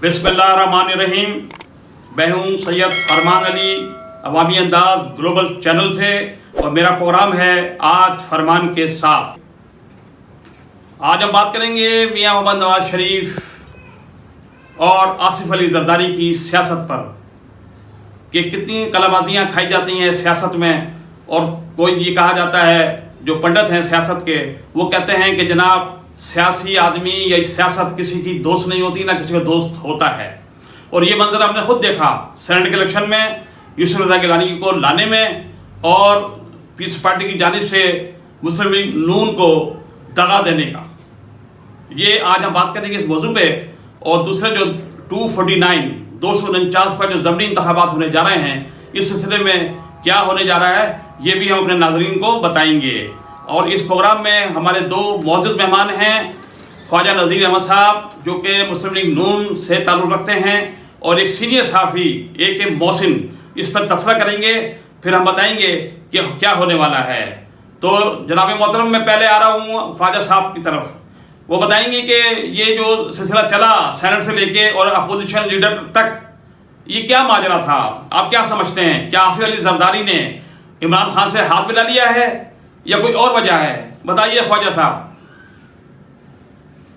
بسم اللہ الرحمن الرحیم. میں ہوں سید فرمان علی عوامی انداز گلوبل چینل سے، اور میرا پروگرام ہے آج فرمان کے ساتھ. آج ہم بات کریں گے میاں محمد نواز شریف اور آصف علی زرداری کی سیاست پر کہ کتنی کلا بازیاں کھائی جاتی ہیں سیاست میں. اور کوئی یہ کہا جاتا ہے، جو پنڈت ہیں سیاست کے، وہ کہتے ہیں کہ جناب سیاسی آدمی یا سیاست کسی کی دوست نہیں ہوتی، نہ کسی کا دوست ہوتا ہے. اور یہ منظر ہم نے خود دیکھا سینٹ کے الیکشن میں یوسف رضا گیلانی کو لانے میں، اور پیپلز پارٹی کی جانب سے مسلم لیگ نون کو دغا دینے کا. یہ آج ہم بات کریں گے اس موضوع پہ. اور دوسرے جو 249 پر جو ضمنی انتخابات ہونے جا رہے ہیں، اس سلسلے میں کیا ہونے جا رہا ہے یہ بھی ہم اپنے ناظرین کو بتائیں گے. اور اس پروگرام میں ہمارے دو معزز مہمان ہیں، خواجہ نذیر احمد صاحب جو کہ مسلم لیگ نون سے تعلق رکھتے ہیں، اور ایک سینئر صحافی AK محسن. اس پر تبصرہ کریں گے، پھر ہم بتائیں گے کہ کیا ہونے والا ہے. تو جناب محترم، میں پہلے آ رہا ہوں خواجہ صاحب کی طرف. وہ بتائیں گے کہ یہ جو سلسلہ چلا سینٹ سے لے کے اور اپوزیشن لیڈر تک، یہ کیا ماجرا تھا؟ آپ کیا سمجھتے ہیں؟ کیا آصف علی زرداری نے عمران خان سے ہاتھ ملا لیا ہے یا کوئی اور وجہ ہے؟ بتائیے خواجہ صاحب.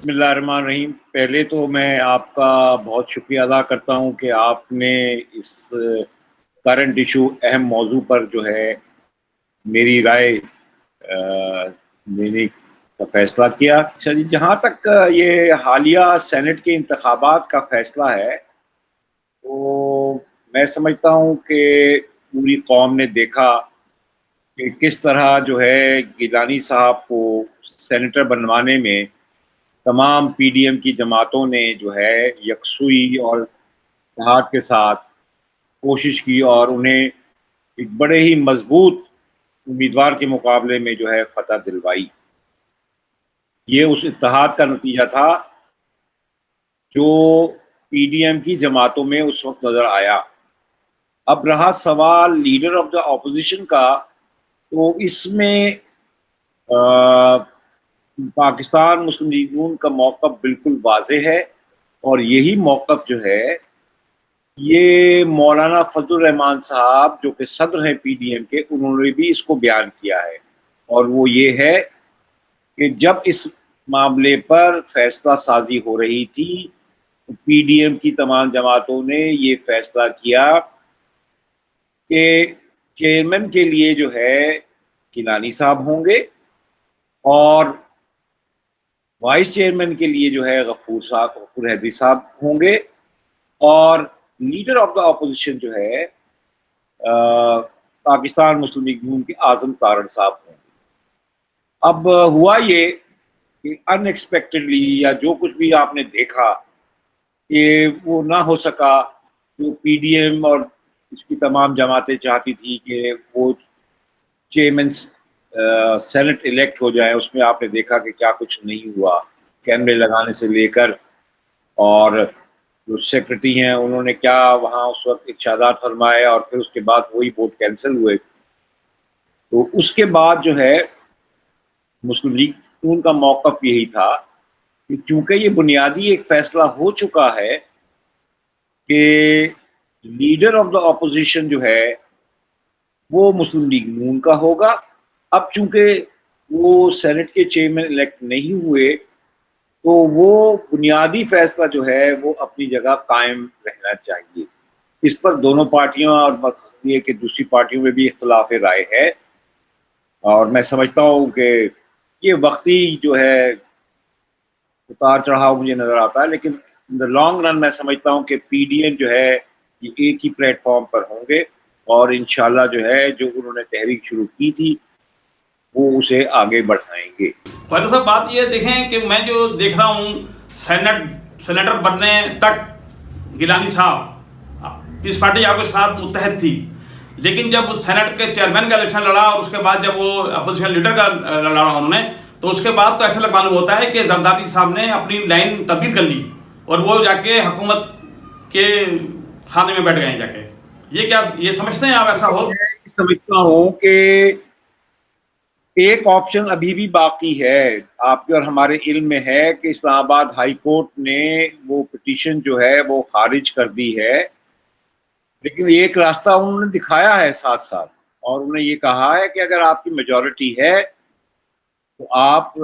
بسم اللہ الرحمن الرحیم. پہلے تو میں آپ کا بہت شکریہ ادا کرتا ہوں کہ آپ نے اس کرنٹ ایشو اہم موضوع پر جو ہے میری رائے دینے کا فیصلہ کیا. اچھا جی، جہاں تک یہ حالیہ سینٹ کے انتخابات کا فیصلہ ہے، تو میں سمجھتا ہوں کہ پوری قوم نے دیکھا کہ کس طرح جو ہے گیلانی صاحب کو سینیٹر بنوانے میں تمام PDM کی جماعتوں نے جو ہے یکسوئی اور اتحاد کے ساتھ کوشش کی اور انہیں ایک بڑے ہی مضبوط امیدوار کے مقابلے میں جو ہے فتح دلوائی. یہ اس اتحاد کا نتیجہ تھا جو PDM کی جماعتوں میں اس وقت نظر آیا. اب رہا سوال لیڈر آف دا اپوزیشن کا، تو اس میں پاکستان مسلم لیگ نون کا موقف بالکل واضح ہے، اور یہی موقف جو ہے یہ مولانا فضل الرحمان صاحب جو کہ صدر ہیں PDM کے، انہوں نے بھی اس کو بیان کیا ہے. اور وہ یہ ہے کہ جب اس معاملے پر فیصلہ سازی ہو رہی تھی، PDM کی تمام جماعتوں نے یہ فیصلہ کیا کہ چیئرمین کے لیے جو ہے گیلانی صاحب ہوں گے، اور وائس چیئرمین کے لیے جو ہے غفور حیدری صاحب ہوں گے، اور لیڈر آف دا اپوزیشن جو ہے پاکستان مسلم لیگ نون کے اعظم تارڑ صاحب ہوں گے. اب ہوا یہ کہ ان ایکسپیکٹڈلی، یا جو کچھ بھی آپ نے دیکھا کہ وہ نہ ہو سکا، جو PDM اور اس کی تمام جماعتیں چاہتی تھی کہ وہ چیئرمین سینٹ الیکٹ ہو جائے، اس میں آپ نے دیکھا کہ کیا کچھ نہیں ہوا. کیمرے لگانے سے لے کر، اور جو سیکرٹری ہیں انہوں نے کیا وہاں اس وقت ارشادات فرمائے، اور پھر اس کے بعد وہی ووٹ کینسل ہوئے. تو اس کے بعد جو ہے مسلم لیگ نون کا موقف یہی تھا کہ چونکہ یہ بنیادی ایک فیصلہ ہو چکا ہے کہ لیڈر آف دا اپوزیشن جو ہے وہ مسلم لیگ نون کا ہوگا. اب چونکہ وہ سینٹ کے چیئرمین الیکٹ نہیں ہوئے، تو وہ بنیادی فیصلہ جو ہے وہ اپنی جگہ قائم رہنا چاہیے. اس پر دونوں پارٹیوں اور یہ کہ دوسری پارٹیوں میں بھی اختلاف رائے ہے، اور میں سمجھتا ہوں کہ یہ وقتی جو ہے اتار چڑھاؤ مجھے نظر آتا ہے، لیکن ان دا لانگ رن میں سمجھتا ہوں کہ PDM جو ہے یہ ایک ہی پلیٹ فارم پر ہوں گے، اور انشاءاللہ جو ہے جو انہوں نے تحریک شروع کی تھی وہ اسے آگے بڑھائیں گے. خواجہ صاحب، بات یہ دیکھیں کہ میں جو دیکھ رہا ہوں سینیٹر بننے تک گیلانی صاحب پیپلز پارٹی آپ کے ساتھ متحد تھی، لیکن جب سینٹ کے چیئرمین کا الیکشن لڑا اور اس کے بعد جب وہ اپوزیشن لیڈر کا لڑا انہوں نے، تو اس کے بعد تو ایسا معلوم ہوتا ہے کہ زرداری صاحب نے اپنی لائن تبدیل کر لی اور وہ جا کے حکومت کے خانے میں بیٹھ گئے ہیں جا کے. یہ کیا یہ سمجھتے ہیں آپ ایسا ہو؟ میں سمجھتا ہوں کہ ایک آپشن ابھی بھی باقی ہے، آپ کے اور ہمارے علم میں ہے کہ اسلام آباد ہائی کورٹ نے وہ پٹیشن جو ہے وہ خارج کر دی ہے، لیکن ایک راستہ انہوں نے دکھایا ہے ساتھ ساتھ، اور انہوں نے یہ کہا ہے کہ اگر آپ کی میجورٹی ہے تو آپ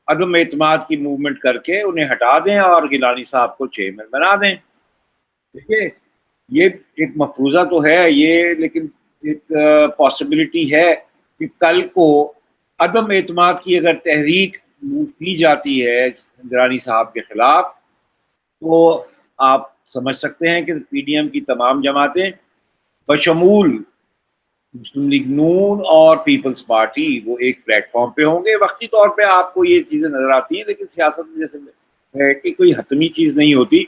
عدم اعتماد کی موومنٹ کر کے انہیں ہٹا دیں اور گیلانی صاحب کو چیئرمین بنا دیں. دیکھیے یہ ایک مفروضہ تو ہے یہ، لیکن ایک پاسبلٹی ہے کہ کل کو عدم اعتماد کی اگر تحریک کی جاتی ہے گیلانی صاحب کے خلاف، تو آپ سمجھ سکتے ہیں کہ پی ڈی ایم کی تمام جماعتیں بشمول مسلم لیگ نون اور پیپلز پارٹی وہ ایک پلیٹ فارم پہ ہوں گے. وقتی طور پہ آپ کو یہ چیزیں نظر آتی ہیں، لیکن سیاست میں جیسے ہے کہ کوئی حتمی چیز نہیں ہوتی،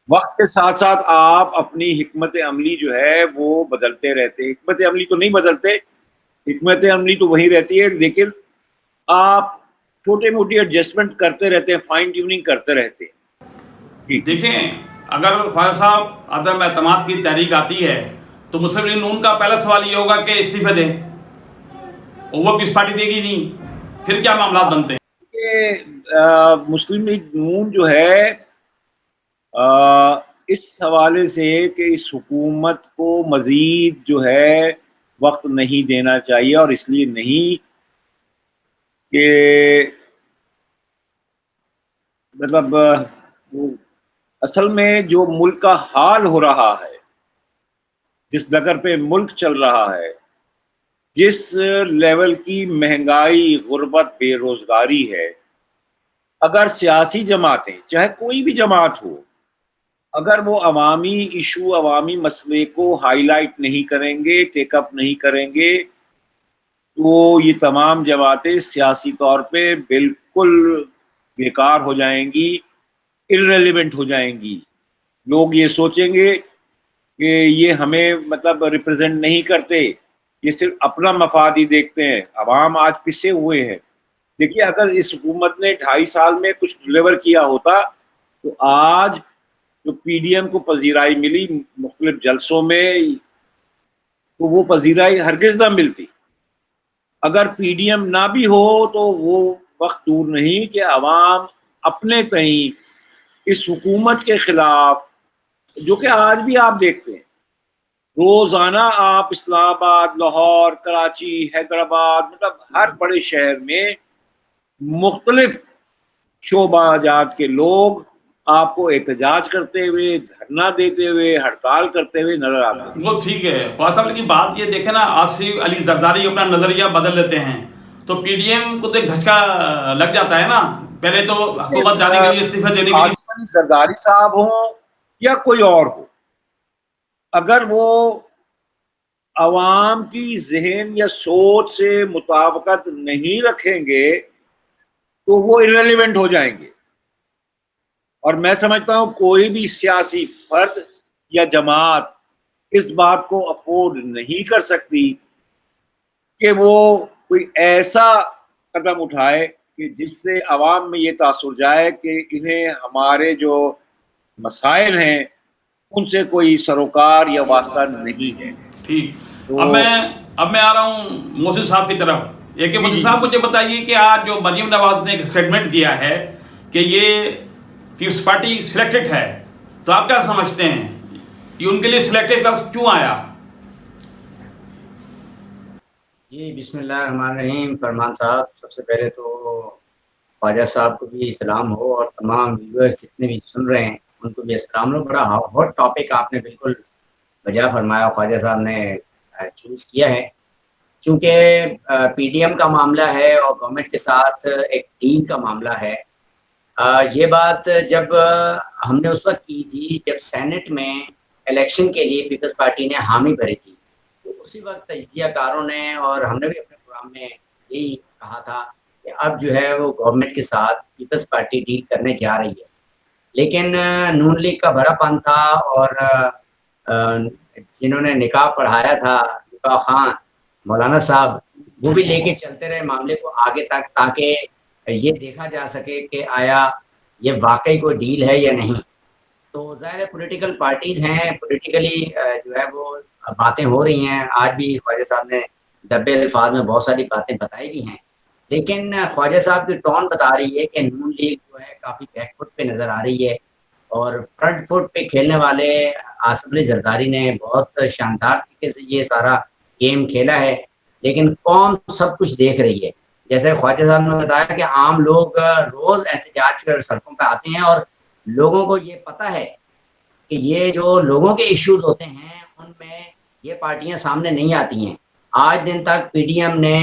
وقت کے ساتھ ساتھ آپ اپنی حکمت عملی جو ہے وہ بدلتے رہتے. حکمت عملی تو نہیں بدلتے، حکمت عملی تو وہی رہتی ہے، لیکن آپ چھوٹے موٹی ایڈجسٹمنٹ کرتے رہتے ہیں، فائن ٹیوننگ کرتے رہتے ہیں. جی دیکھیں، اگر خواجہ صاحب عدم اعتماد کی تحریک آتی ہے تو مسلم لیگ نون کا پہلا سوال یہ ہوگا کہ استعفے دیں، اور وہ پیس پارٹی دے گی نہیں، پھر کیا معاملات بنتے ہیں؟ کہ مسلم لیگ نون جو ہے اس حوالے سے کہ اس حکومت کو مزید جو ہے وقت نہیں دینا چاہیے، اور اس لیے نہیں کہ مطلب اصل میں جو ملک کا حال ہو رہا ہے، جس ڈگر پہ ملک چل رہا ہے، جس لیول کی مہنگائی، غربت، بے روزگاری ہے، اگر سیاسی جماعتیں چاہے کوئی بھی جماعت ہو، اگر وہ عوامی ایشو، عوامی مسئلے کو ہائی لائٹ نہیں کریں گے، ٹیک اپ نہیں کریں گے، تو یہ تمام جماعتیں سیاسی طور پہ بالکل بیکار ہو جائیں گی، irrelevant ہو جائیں گی. لوگ یہ سوچیں گے کہ یہ ہمیں مطلب ریپرزینٹ نہیں کرتے، یہ صرف اپنا مفاد ہی دیکھتے ہیں. عوام آج پسے ہوئے ہیں. دیکھیے اگر اس حکومت نے 2.5 سال میں کچھ ڈلیور کیا ہوتا تو آج جو پی ڈی ایم کو پذیرائی ملی مختلف جلسوں میں، تو وہ پذیرائی ہرگز نہ ملتی. اگر پی ڈی ایم نہ بھی ہو تو وہ وقت دور نہیں کہ عوام اپنے تئیں اس حکومت کے خلاف، جو کہ آج بھی آپ دیکھتے ہیں روزانہ آپ اسلام آباد، لاہور، کراچی، حیدرآباد، مطلب ہر بڑے شہر میں مختلف شعبہ جات کے لوگ آپ کو احتجاج کرتے ہوئے، دھرنا دیتے ہوئے، ہڑتال کرتے ہوئے نظر آتے ہیں. وہ ٹھیک ہے خواجہ صاحب، لیکن بات یہ دیکھیں نا، آصف علی زرداری اپنا نظریہ بدل لیتے ہیں تو پی ڈی ایم کو تو ایک دھچکا لگ جاتا ہے نا. پہلے تو حکومت جانے کے لیے، استعفے دینے کے لیے آصف علی زرداری صاحب ہوں یا کوئی اور ہو، اگر وہ عوام کی ذہن یا سوچ سے مطابقت نہیں رکھیں گے تو وہ irrelevant ہو جائیں گے. اور میں سمجھتا ہوں کوئی بھی سیاسی فرد یا جماعت اس بات کو افورڈ نہیں کر سکتی کہ وہ کوئی ایسا قدم اٹھائے کہ جس سے عوام میں یہ تاثر جائے کہ انہیں ہمارے جو مسائل ہیں ان سے کوئی سروکار یا واسطہ نہیں ہے. ٹھیک. تو اب میں آ رہا ہوں محسن صاحب کی طرف. کہ محسن صاحب مجھے بتائیے کہ آج جو مریم نواز نے ایک اسٹیٹمنٹ دیا ہے کہ یہ پیپلز پارٹی سلیکٹڈ ہے، تو آپ کیا سمجھتے ہیں یہ ان کے لیے سلیکٹڈ لفظ کیوں آیا؟ جی بسم اللہ الرحمن الرحیم. فرمان صاحب، سب سے پہلے تو خواجہ صاحب کو بھی سلام ہو، اور تمام ویورز جتنے بھی سن رہے ہیں ان کو بھی السلام ہو. بڑا ہاٹ ٹاپک آپ نے بالکل بجا فرمایا، خواجہ صاحب نے چوز کیا ہے. چونکہ پی ڈی ایم کا معاملہ ہے اور گورنمنٹ کے ساتھ ایک ڈیل کا معاملہ ہے. یہ بات جب ہم نے اس وقت کی تھی جب سینٹ میں الیکشن کے لیے پیپلز پارٹی نے حامی بھری تھی، تو اسی وقت تجزیہ کاروں نے اور ہم نے بھی اپنے پروگرام میں یہی کہا تھا کہ اب جو ہے وہ گورنمنٹ کے ساتھ پیپلز پارٹی ڈیل کرنے جا رہی ہے. لیکن نون لیگ کا بڑا پن تھا، اور جنہوں نے نکاح پڑھایا تھا، نکاح خان مولانا صاحب، وہ بھی لے کے چلتے رہے معاملے کو آگے تک، تاکہ یہ دیکھا جا سکے کہ آیا یہ واقعی کوئی ڈیل ہے یا نہیں. تو ظاہر پولیٹیکل پارٹیز ہیں، پولیٹیکلی جو ہے وہ باتیں ہو رہی ہیں. آج بھی خواجہ صاحب نے دبے الفاظ میں بہت ساری باتیں بتائی بھی ہیں، لیکن خواجہ صاحب کی ٹون بتا رہی ہے کہ نون لیگ جو ہے کافی بیک فٹ پہ نظر آ رہی ہے، اور فرنٹ فٹ پہ کھیلنے والے آصف علی زرداری نے بہت شاندار طریقے سے یہ سارا گیم کھیلا ہے، لیکن قوم سب کچھ دیکھ رہی ہے۔ جیسے خواجہ صاحب نے بتایا کہ عام لوگ روز احتجاج کر سڑکوں پہ آتے ہیں، اور لوگوں کو یہ پتہ ہے کہ یہ جو لوگوں کے ایشوز ہوتے ہیں ان میں یہ پارٹیاں سامنے نہیں آتی ہیں۔ آج دن تک پی ڈی ایم نے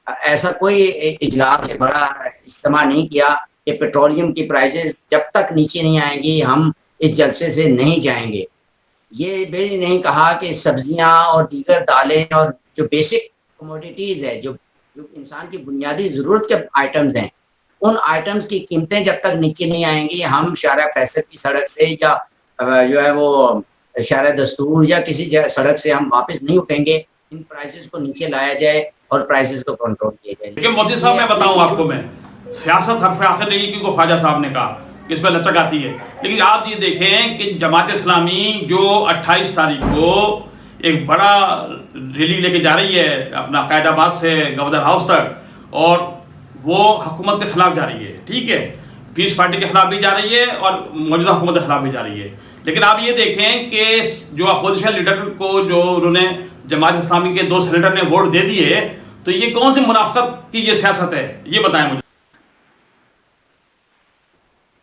ایسا کوئی اجلاس سے بڑا اجتماع نہیں کیا کہ پیٹرولیم کی پرائسز جب تک نیچے نہیں آئیں گی ہم اس جلسے سے نہیں جائیں گے۔ یہ بھی نہیں کہا کہ سبزیاں اور دیگر دالیں اور جو بیسک کموڈیٹیز ہے، جو انسان کی بنیادی ضرورت کے آئٹمز ہیں، ان آئٹمز کی قیمتیں جب تک نیچے نہیں آئیں گی ہم شارع فیصل کی سڑک سے یا جو ہے وہ شارع دستور یا کسی سڑک سے ہم واپس نہیں اٹھیں گے۔ ان پرائسز کو نیچے لایا جائے اور پرائسز کو کنٹرول کیا جائے۔ لیکن مودی صاحب میں بتاؤں آپ کو، میں سیاست حرف آخر نہیں کیونکہ خواجہ صاحب نے کہا کہ اس پہ لچک آتی ہے، لیکن آپ یہ دیکھیں کہ جماعت اسلامی جو 28 تاریخ کو ایک بڑا ریلی لے کے جا رہی ہے اپنا قائد آباد سے گورنر ہاؤس تک، اور وہ حکومت کے خلاف جا رہی ہے، ٹھیک ہے، پیس پارٹی کے خلاف بھی جا رہی ہے اور موجودہ حکومت کے خلاف بھی جا رہی ہے، لیکن آپ یہ دیکھیں کہ جو اپوزیشن لیڈر کو جو انہوں نے جماعت اسلامی کے 2 سینیٹر نے ووٹ دے دیے، تو یہ کون سی منافقت کی یہ سیاست ہے، یہ بتائیں مجھے۔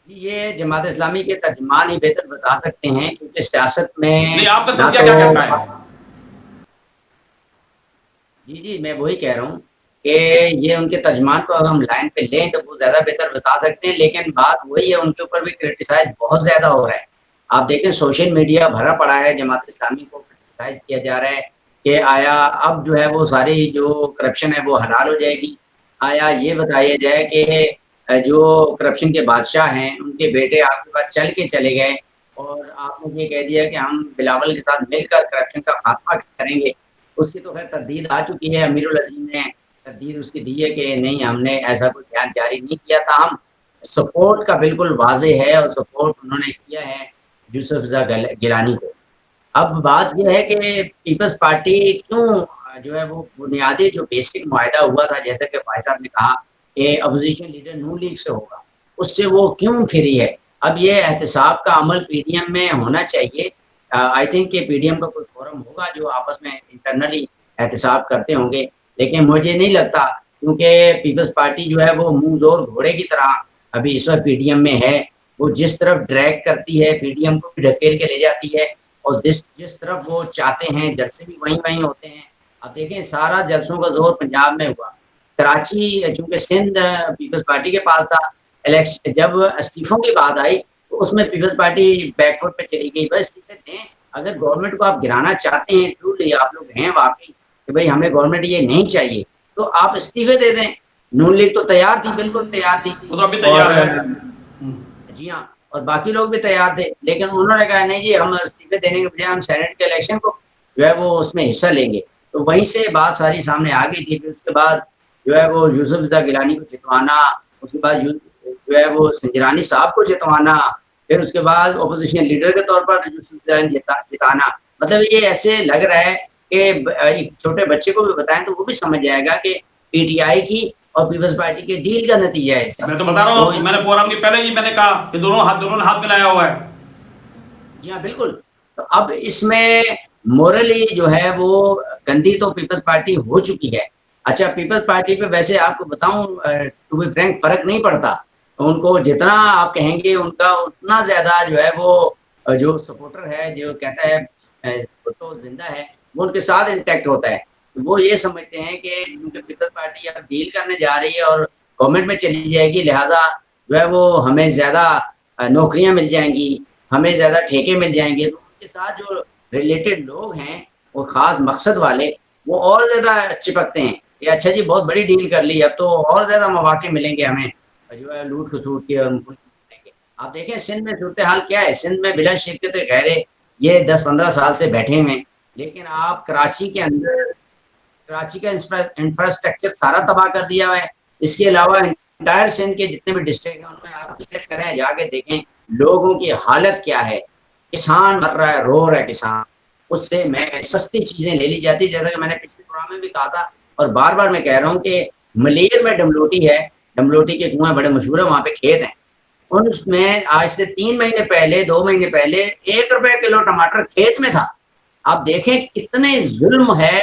یہ جماعت اسلامی کے ترجمان ہی بہتر بتا سکتے ہیں، کیونکہ سیاست میں نہیں، آپ کا تجزیہ کیا کہتا ہے؟ جی میں وہی کہہ رہا ہوں کہ یہ ان کے ترجمان کو اگر ہم لائن پہ لیں تو وہ زیادہ بہتر بتا سکتے ہیں، لیکن بات وہی ہے، ان کے اوپر بھی کرٹیسائز بہت زیادہ ہو رہا ہے۔ آپ دیکھیں سوشل میڈیا بھرا پڑا ہے، جماعت اسلامی کو کرٹیسائز کیا جا رہا ہے کہ آیا اب جو ہے وہ ساری جو کرپشن ہے وہ حلال ہو جائے گی، آیا یہ بتایا جائے کہ جو کرپشن کے بادشاہ ہیں ان کے بیٹے آپ کے پاس چل کے چلے گئے اور آپ نے یہ کہہ دیا کہ ہم بلاول کے ساتھ مل کر کرپشن کا خاتمہ کریں گے۔ اس کی تو خیر تردید آ چکی ہے، امیر العظیم نے تردید اس کی دی ہے کہ نہیں ہم نے ایسا کوئی بیان جاری نہیں کیا تھا، ہم سپورٹ کا بالکل واضح ہے اور سپورٹ انہوں نے کیا ہے یوسف رضا گیلانی کو۔ اب بات یہ ہے کہ پیپلز پارٹی کیوں جو ہے وہ بنیادی جو بیسک معاہدہ ہوا تھا، جیسے کہ فائز صاحب نے کہا کہ اپوزیشن لیڈر نون لیگ سے ہوگا، اس سے وہ کیوں پھری ہے؟ اب یہ احتساب کا عمل پی ڈی ایم میں ہونا چاہیے۔ آئی تھنک کہ پی ڈی ایم کا کوئی فورم ہوگا جو آپس میں انٹرنلی احتساب کرتے ہوں گے، لیکن مجھے نہیں لگتا، کیونکہ پیپلز پارٹی جو ہے وہ منہ زور گھوڑے کی طرح ابھی اس وقت پی ڈی ایم میں ہے، وہ جس طرف ڈریگ کرتی ہے پی ڈی ایم کو بھی ڈھکیل کے لے جاتی ہے، اور جس طرف وہ چاہتے ہیں جلسے بھی وہیں ہوتے ہیں۔ اب دیکھیں سارا جلسوں کا زور پنجاب میں ہوا، کراچی چونکہ سندھ پیپلز پارٹی کے پاس تھا، جب استعفوں کی بات آئی تو اس میں پیپلز پارٹی بیک فٹ پہ چلی گئی۔ بس استعفے دیں، اگر گورنمنٹ کو آپ گرانا چاہتے ہیں، ٹرولی آپ لوگ ہیں واقعی کہ بھائی ہمیں گورنمنٹ یہ نہیں چاہیے، تو آپ استعفے دے دیں۔ نون لیگ تو تیار تھی، بالکل تیار تھی، وہ تو ابھی تیار ہے۔ جی ہاں، اور باقی لوگ بھی تیار تھے، لیکن انہوں نے کہا نہیں جی ہم استعفے دینے کے بجائے ہم سینٹ کے الیکشن کو جو ہے وہ اس میں حصہ لیں گے، تو وہیں سے بات ساری سامنے آ گئی تھی۔ پھر اس کے بعد جو ہے وہ یوسف رضا گیلانی کو جتوانا، اس کے بعد جو ہے وہ سنجرانی صاحب کو جتوانا، پھر اس کے بعد اپوزیشن لیڈر کے طور پر یوسف رضا جتانا، مطلب یہ ایسے لگ رہا ہے کہ ایک چھوٹے بچے کو بھی بتائیں تو وہ بھی سمجھ جائے گا کہ پی ٹی آئی کی اور پیپلز پارٹی کے ڈیل کا نتیجہ ہے۔ میں تو بتا رہا ہوں، میں نے پروگرام کے پہلے ہی میں نے کہا کہ دونوں نے ہاتھ ملایا ہوا ہے۔ جی ہاں بالکل، تو اب اس میں مورلی جو ہے وہ گندی تو پیپلز پارٹی ہو چکی ہے۔ اچھا پیپلز پارٹی پہ ویسے آپ کو بتاؤں ٹو بی فرینک فرق نہیں پڑتا، ان کو جتنا آپ کہیں گے ان کا اتنا زیادہ جو ہے وہ جو سپورٹر ہے جو کہتا ہے تو زندہ ہے وہ ان کے ساتھ انٹیکٹ ہوتا ہے۔ وہ یہ سمجھتے ہیں کہ پیپلز پارٹی اب ڈیل کرنے جا رہی ہے اور گورنمنٹ میں چلی جائے گی، لہٰذا جو ہے وہ ہمیں زیادہ نوکریاں مل جائیں گی، ہمیں زیادہ ٹھیکے مل جائیں گے، تو ان کے ساتھ جو ریلیٹڈ لوگ ہیں وہ خاص مقصد والے وہ اور زیادہ چپکتے ہیں کہ اچھا جی بہت بڑی ڈیل کر لی، اب تو اور زیادہ مواقع ملیں گے ہمیں جو ہے لوٹ کھسوٹ کے اور ملیں گے۔ آپ دیکھیں سندھ میں صورتحال کیا ہے، سندھ میں بلا شرکت غیر یہ 10-15 سال سے بیٹھے ہوئے، لیکن آپ کراچی کے اندر کراچی کا انفراسٹرکچر سارا تباہ کر دیا ہوا ہے۔ اس کے علاوہ انٹائر سندھ کے جتنے بھی ڈسٹرکٹ ہیں ان میں آپ وزٹ کریں، جا کے دیکھیں لوگوں کی حالت کیا ہے، کسان مر رہا ہے، رو رہا ہے کسان، اس سے میں سستی چیزیں لے لی جاتی، جیسا کہ میں نے پچھلے پروگرام میں بھی کہا تھا اور بار بار میں کہہ رہا ہوں کہ ملیر میں ڈملوٹی ہے، ڈملوٹی کے کنویں بڑے مشہور ہیں، وہاں پہ کھیت ہیں، اور اس میں آج سے 3 مہینے پہلے 2 مہینے پہلے 1 روپے کلو ٹماٹر کھیت میں تھا. آپ دیکھیں کتنے ظلم ہے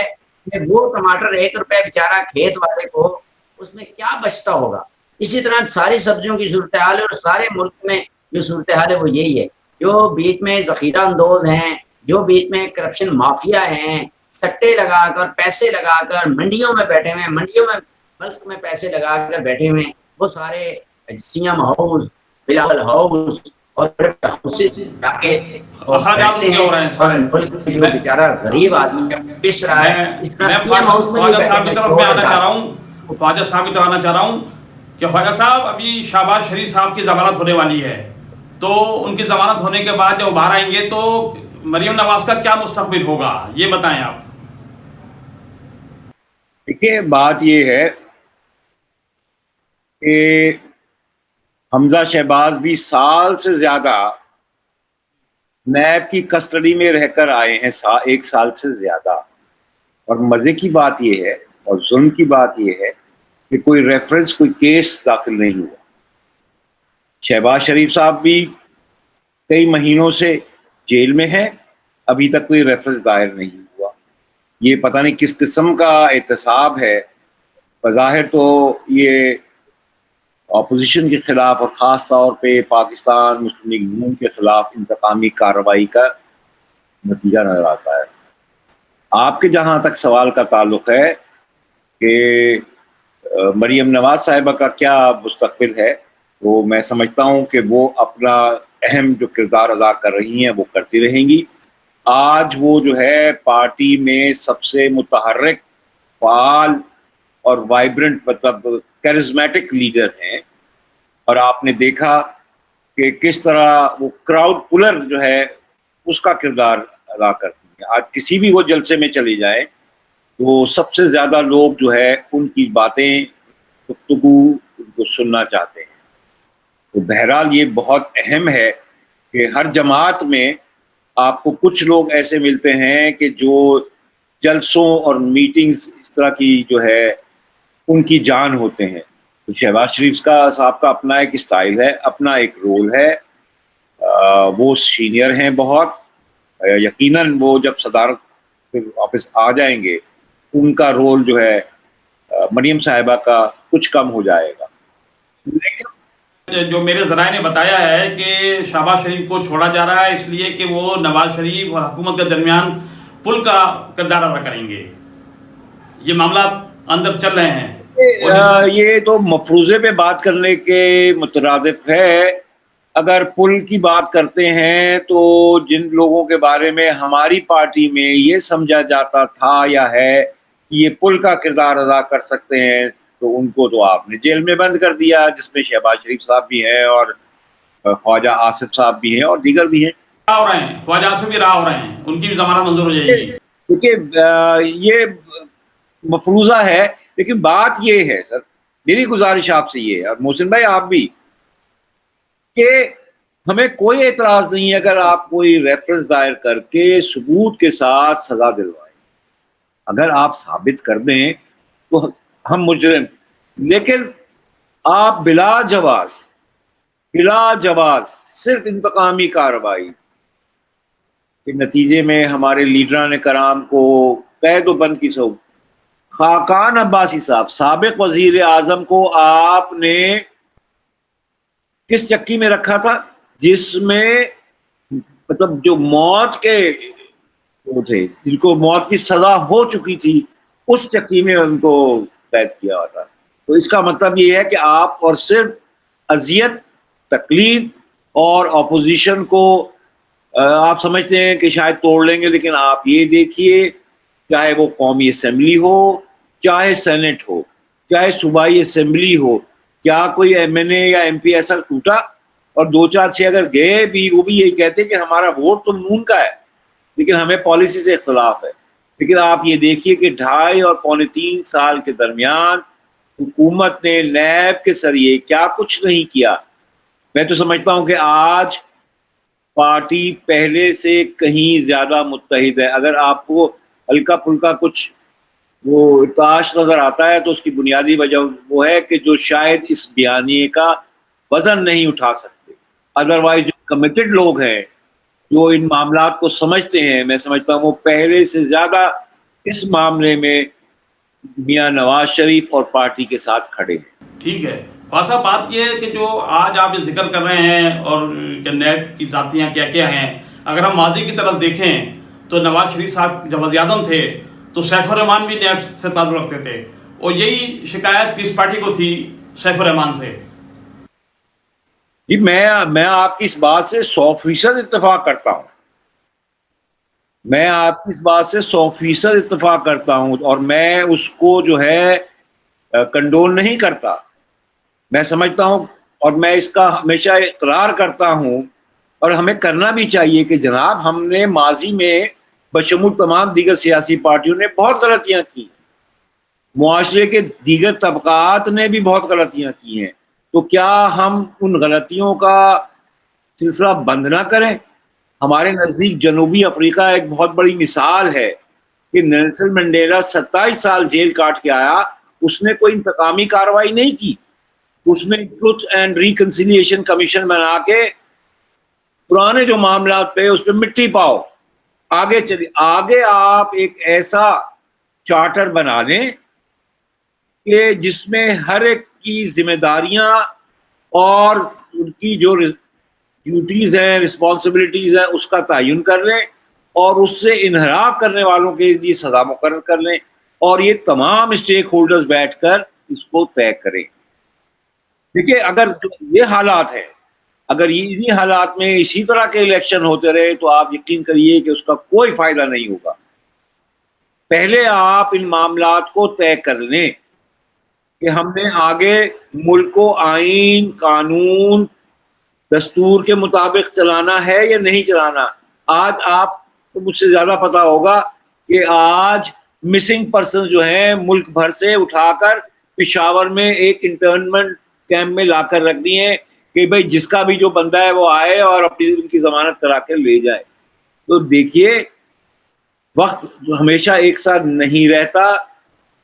کہ وہ ٹماٹر 1 روپے بیچارہ کھیت والے کو اس میں کیا بچتا ہوگا. اسی طرح ساری سبزیوں کی صورتحال ہے، اور سارے ملک میں جو صورتحال ہے وہ یہی ہے. جو بیچ میں ذخیرہ اندوز ہیں، جو بیچ میں کرپشن مافیا ہیں، سٹے لگا کر پیسے لگا کر منڈیوں میں بیٹھے ہوئے ہیں، منڈیوں میں ملک میں پیسے لگا کر بیٹھے ہوئے ہیں، وہ سارے سیام ہاؤس، بلال ہاؤس اور جا کے اخراجات ان بیٹھتے کے ہیں، ہو رہے ہیں اور سارے. ملک میں جو میں بیچارہ غریب آدمی ہے پس رہا ہے. میں خواجہ صاحب کی طرف میں آنا چاہ رہا ہوں، خواجہ صاحب کی طرف آنا چاہ رہا ہوں کہ خواجہ صاحب ابھی شہباز شریف صاحب کی ضمانت ہونے والی ہے، تو ان کی ضمانت ہونے کے بعد جب باہر آئیں گے تو مریم نواز کا کیا مستقبل ہوگا، یہ بتائیں آپ. دیکھیے بات یہ ہے کہ حمزہ شہباز بھی سال سے زیادہ نیب کی کسٹڈی میں رہ کر آئے ہیں، 1 سال سے زیادہ. اور مزے کی بات یہ ہے اور ظلم کی بات یہ ہے کہ کوئی ریفرنس، کوئی کیس داخل نہیں ہوا. شہباز شریف صاحب بھی کئی مہینوں سے جیل میں ہیں، ابھی تک کوئی ریفرنس دائر نہیں ہوا. یہ پتہ نہیں کس قسم کا احتساب ہے. بظاہر تو یہ اپوزیشن کے خلاف اور خاص طور پہ پاکستان مسلم لیگ نون کے خلاف انتقامی کارروائی کا نتیجہ نظر آتا ہے. آپ کے جہاں تک سوال کا تعلق ہے کہ مریم نواز صاحبہ کا کیا مستقبل ہے، تو میں سمجھتا ہوں کہ وہ اپنا اہم جو کردار ادا کر رہی ہیں وہ کرتی رہیں گی. آج وہ جو ہے پارٹی میں سب سے متحرک، فعال اور وائبرنٹ، مطلب کیرزمیٹک لیڈر ہیں. اور آپ نے دیکھا کہ کس طرح وہ کراؤڈ پولر جو ہے اس کا کردار ادا کرتی ہیں. آج کسی بھی وہ جلسے میں چلی جائیں تو سب سے زیادہ لوگ جو ہے ان کی باتیں، گفتگو ان کو سننا چاہتے ہیں. تو بہرحال یہ بہت اہم ہے کہ ہر جماعت میں آپ کو کچھ لوگ ایسے ملتے ہیں کہ جو جلسوں اور میٹنگز اس طرح کی جو ہے ان کی جان ہوتے ہیں. تو شہباز شریف صاحب کا اپنا ایک اسٹائل ہے، اپنا ایک رول ہے. وہ سینئر ہیں بہت، یقیناً وہ جب صدارت واپس آ جائیں گے ان کا رول جو ہے مریم صاحبہ کا کچھ کم ہو جائے گا. لیکن جو میرے ذرائع نے بتایا ہے کہ شہباز شریف کو چھوڑا جا رہا ہے اس لیے کہ وہ نواز شریف اور حکومت کے درمیان پل کا کردار ادا کریں گے. یہ معاملات اندر چل رہے ہیں. یہ تو مفروضے پہ بات کرنے کے مترادف ہے. اگر پل کی بات کرتے ہیں تو جن لوگوں کے بارے میں ہماری پارٹی میں یہ سمجھا جاتا تھا یا ہے کہ یہ پل کا کردار ادا کر سکتے ہیں، تو ان کو تو آپ نے جیل میں بند کر دیا، جس میں شہباز شریف صاحب بھی ہیں اور خواجہ آصف صاحب بھی ہیں اور دیگر بھی ہیں. ہو رہے ہیں، خواجہ آصف بھی رہا ہو رہے ہیں، ان کی بھی ضمانت منظور ہو جائے گی. دیکھیے یہ مفروضہ ہے، لیکن بات یہ ہے سر، میری گزارش آپ سے یہ ہے، اور محسن بھائی آپ بھی، کہ ہمیں کوئی اعتراض نہیں ہے اگر آپ کوئی ریفرنس دائر کر کے ثبوت کے ساتھ سزا دلوائیں. اگر آپ ثابت کر دیں تو ہم مجرم، لیکن آپ بلا جواز صرف انتقامی کارروائی کے نتیجے میں ہمارے لیڈران کرام کو قید و بند کی سہولت. خاقان عباسی صاحب سابق وزیر اعظم کو آپ نے کس چکی میں رکھا تھا، جس میں مطلب جو موت کے وہ تھے، جن کو موت کی سزا ہو چکی تھی، اس چکی میں ان کو قید کیا ہوا تھا. تو اس کا مطلب یہ ہے کہ آپ اور صرف اذیت، تکلیف اور اپوزیشن کو آپ سمجھتے ہیں کہ شاید توڑ لیں گے، لیکن آپ یہ دیکھیے چاہے وہ قومی اسمبلی ہو، چاہے سینٹ ہو، چاہے صوبائی اسمبلی ہو، کیا کوئی ایم این اے یا ایم پی ایسا ٹوٹا؟ اور 2-4-6 اگر گئے بھی، وہ بھی یہی کہتے کہ ہمارا ووٹ تو نون کا ہے لیکن ہمیں پالیسی سے اختلاف ہے. لیکن آپ یہ دیکھیے کہ 2.5 اور 3.25 سال کے درمیان حکومت نے نیب کے ذریعے کیا کچھ نہیں کیا. میں تو سمجھتا ہوں کہ آج پارٹی پہلے سے کہیں زیادہ متحد ہے. اگر آپ کو ہلکا پھلکا کچھ وہ ارتعاش نظر آتا ہے تو اس کی بنیادی وجہ وہ ہے کہ جو شاید اس بیانیے کا وزن نہیں اٹھا سکتے. ادروائز جو کمیٹڈ لوگ ہیں جو ان معاملات کو سمجھتے ہیں، میں سمجھتا ہوں وہ پہلے سے زیادہ اس معاملے میں میاں نواز شریف اور پارٹی کے ساتھ کھڑے ہیں. ٹھیک ہے خواجہ صاحب، بات یہ ہے کہ جو آج آپ یہ ذکر کر رہے ہیں اور کہ نیب کی ذاتیاں کیا کیا ہیں، اگر ہم ماضی کی طرف دیکھیں تو نواز شریف صاحب جب وزیر اعظم تھے تو سیف الرحمان بھی نیب سے تعلق رکھتے تھے، اور یہی شکایت پیس پارٹی کو تھی سیف الرحمان سے. جی میں آپ کی اس بات سے 100% اتفاق کرتا ہوں. میں آپ کی اس بات سے 100% اتفاق کرتا ہوں، اور میں اس کو جو ہے کنڈول نہیں کرتا. میں سمجھتا ہوں اور میں اس کا ہمیشہ اقرار کرتا ہوں، اور ہمیں کرنا بھی چاہیے کہ جناب ہم نے ماضی میں بشمول تمام دیگر سیاسی پارٹیوں نے بہت غلطیاں کی، معاشرے کے دیگر طبقات نے بھی بہت غلطیاں کی ہیں. تو کیا ہم ان غلطیوں کا سلسلہ بند نہ کریں؟ ہمارے نزدیک جنوبی افریقہ ایک بہت بڑی مثال ہے کہ نیلسن منڈیلا 27 سال جیل کاٹ کے آیا، اس نے کوئی انتقامی کارروائی نہیں کی. اس نے ٹروتھ اینڈ ریکنسیلیشن کمیشن بنا کے پرانے جو معاملات پہ اس پہ مٹی پاؤ، آگے چلے. آگے آپ ایک ایسا چارٹر بنا لیں کہ جس میں ہر ایک کی ذمہ داریاں اور ان کی جو ڈیوٹیز ہیں، رسپانسبلٹیز ہیں، اس کا تعین کر لیں، اور اس سے انحراف کرنے والوں کے لیے سزا مقرر کر لیں، اور یہ تمام اسٹیک ہولڈرز بیٹھ کر اس کو طے کریں. دیکھیے اگر یہ حالات ہیں، اگر انہی حالات میں اسی طرح کے الیکشن ہوتے رہے تو آپ یقین کریے کہ اس کا کوئی فائدہ نہیں ہوگا. پہلے آپ ان معاملات کو طے کر لیں کہ ہم نے آگے ملک کو آئین، قانون، دستور کے مطابق چلانا ہے یا نہیں چلانا. آج آپ کو مجھ سے زیادہ پتا ہوگا کہ آج مسنگ پرسن جو ہیں ملک بھر سے اٹھا کر پشاور میں ایک انٹرنمنٹ کیمپ میں لا کر رکھ دی ہیں کہ بھئی جس کا بھی جو بندہ ہے وہ آئے اور اپنی ان کی ضمانت کرا کے لے جائے. تو دیکھیے وقت ہمیشہ ایک ساتھ نہیں رہتا.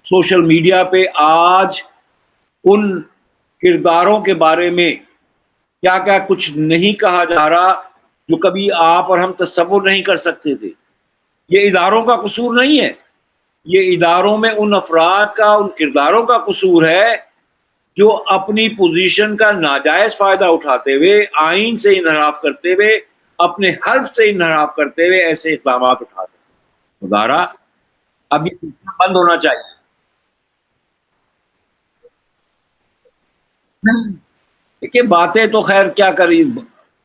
سوشل میڈیا پہ آج ان کرداروں کے بارے میں کیا کیا کچھ نہیں کہا جا رہا جو کبھی آپ اور ہم تصور نہیں کر سکتے تھے. یہ اداروں کا قصور نہیں ہے، یہ اداروں میں ان افراد کا، ان کرداروں کا قصور ہے جو اپنی پوزیشن کا ناجائز فائدہ اٹھاتے ہوئے، آئین سے انحراف کرتے ہوئے، اپنے حلف سے انحراف کرتے ہوئے ایسے اقدامات اٹھاتے ہیں. مدارہ اب یہ بند ہونا چاہیے. دیکھیے باتیں تو خیر کیا کری،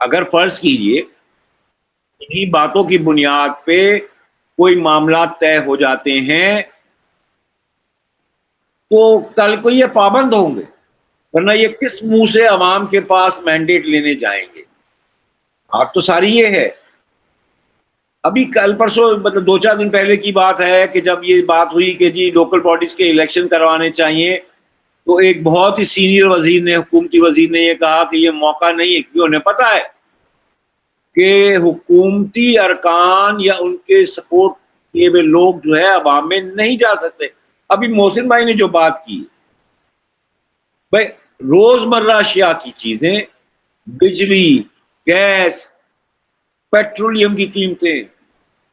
اگر فرض کیجئے انہی باتوں کی بنیاد پہ کوئی معاملات طے ہو جاتے ہیں تو کل کو یہ پابند ہوں گے، ورنہ یہ کس منہ سے عوام کے پاس مینڈیٹ لینے جائیں گے. بات تو ساری یہ ہے. ابھی کل پرسوں مطلب 2-4 دن پہلے کی بات ہے کہ جب یہ بات ہوئی کہ جی لوکل باڈیز کے الیکشن کروانے چاہیے، تو ایک بہت ہی سینئر وزیر نے، حکومتی وزیر نے یہ کہا کہ یہ موقع نہیں ہے، کیونکہ انہیں پتا ہے کہ حکومتی ارکان یا ان کے سپورٹ کیے ہوئے لوگ جو ہے عوام میں نہیں جا سکتے. ابھی محسن بھائی نے جو بات کی، بھائی روزمرہ اشیاء کی چیزیں، بجلی، گیس، پیٹرولیم کی قیمتیں،